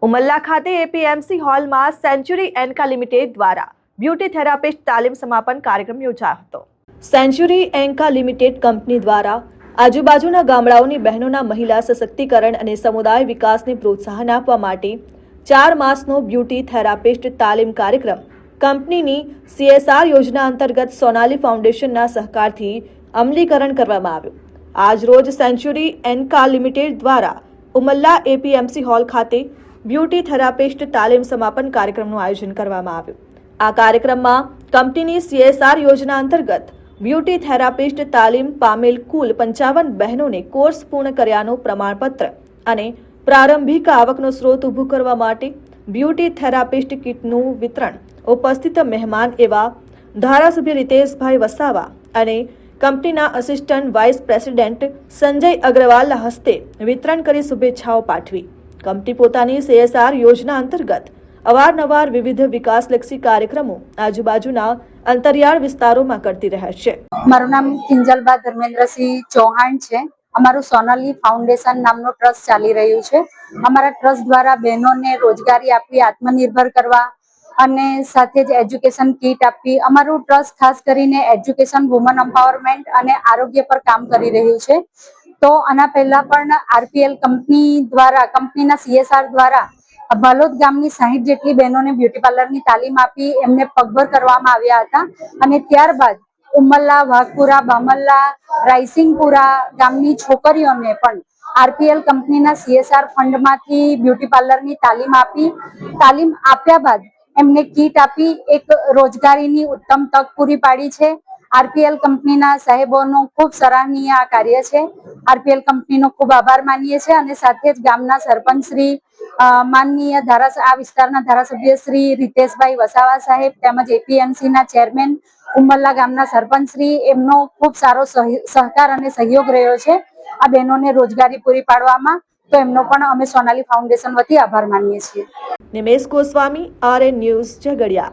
ઉમલ્લા ખાતે એપીએમસી હોલમાં century Enka limited દ્વારા બ્યુટી થેરાપિસ્ટ તાલીમ સમાપન કાર્યક્રમ યોજાયો હતો। સેન્ચુરી એન્કા લિમિટેડ કંપની દ્વારા આજુબાજુના ગામડાઓની બહેનોના મહિલા સશક્તિકરણ અને સમુદાય વિકાસને પ્રોત્સાહન આપવા માટે 4 માસનો બ્યુટી થેરાપિસ્ટ તાલીમ કાર્યક્રમ કંપનીની CSR યોજના અંતર્ગત સોનાલી ફાઉન્ડેશનના સહકારથી અમલીકરણ કરવામાં આવ્યું। આજ રોજ સેન્ચુરી એન્કા લિમિટેડ દ્વારા ઉમલ્લા એપીએમસી હોલ ખાતે બ્યુટી થેરાપિસ્ટ તાલીમ સમાપન કાર્યક્રમનું આયોજન કરવામાં આવ્યું। આ કાર્યક્રમમાં કંપનીની CSR યોજના અંતર્ગત બ્યુટી થેરાપિસ્ટ તાલીમ પામેલ કુલ 55 બહેનોને કોર્સ પૂર્ણ કર્યાનું પ્રમાણપત્ર અને પ્રારંભિક આવકનો સ્ત્રોત ઊભો કરવા માટે બ્યુટી થેરાપિસ્ટ કિટનું વિતરણ ઉપસ્થિત મહેમાન એવા ધારાસભ્ય રીતેશભાઈ વસાવા અને કંપનીના આસિસ્ટન્ટ વાઇસ પ્રેસિડેન્ટ સંજય અગ્રવાલના હસ્તે વિતરણ કરી શુભેચ્છાઓ પાઠવી। કંપની પોતાની CSR યોજના અંતર્ગત અવારનવાર વિવિધ વિકાસલક્ષી કાર્યક્રમો આજુબાજુના અંતરિયાળ વિસ્તારોમાં કરતી રહે છે। મારું નામ કિંજલબા ધર્મેન્દ્રસિંહ ચૌહાણ છે। અમારું સોનાલી ફાઉન્ડેશન નામનો ટ્રસ્ટ ચાલી રહ્યું છે। અમારા ટ્રસ્ટ દ્વારા બહેનોને રોજગારી આપી આત્મનિર્ભર કરવા અને સાથે જ એજ્યુકેશન કીટ આપી અમારું ટ્રસ્ટ ખાસ કરીને એજ્યુકેશન વુમન એમ્પાવરમેન્ટ અને આરોગ્ય પર કામ કરી રહ્યું છે। તો આના પહેલા પણ RPL કંપની દ્વારા કંપનીના CSR દ્વારા ભાલોદ ગામની 60 જેટલી બહેનોને બ્યુટી પાર્લરની તાલીમ આપી એમને પગભર કરવામાં આવ્યા હતા અને ત્યારબાદ ઉમલ્લા, વાઘપુરા, બામલ્લા, રાયસિંગપુરા ગામની છોકરીઓને પણ RPL કંપનીના CSR ફંડમાંથી બ્યુટી પાર્લરની તાલીમ આપી તાલીમ આપ્યા બાદ એમને કીટ આપી એક રોજગારીની ઉત્તમ તક પૂરી પાડી છે। RPL કંપનીના સાહેબોનો ખૂબ સરાહનીય આ કાર્ય છે। RPL કંપનીનો ખૂબ આભાર માનીએ છીએ અને સાથે જ ગામના સરપંચ શ્રી માનનીય આ વિસ્તારના ધારાસભ્ય શ્રી રીતેશભાઈ વસાવા સાહેબ તેમજ APMC ના ચેરમેન ઉમલ્લા ગામના સરપંચ શ્રી એમનો ખૂબ સારો સહકાર અને સહયોગ રહ્યો છે આ બહેનોને રોજગારી પૂરી પાડવામાં। તો એમનો પણ અમે સોનાલી ફાઉન્ડેશન વતી આભાર માનીએ છીએ। Nimesh Goswami, RN news, Jhagadia.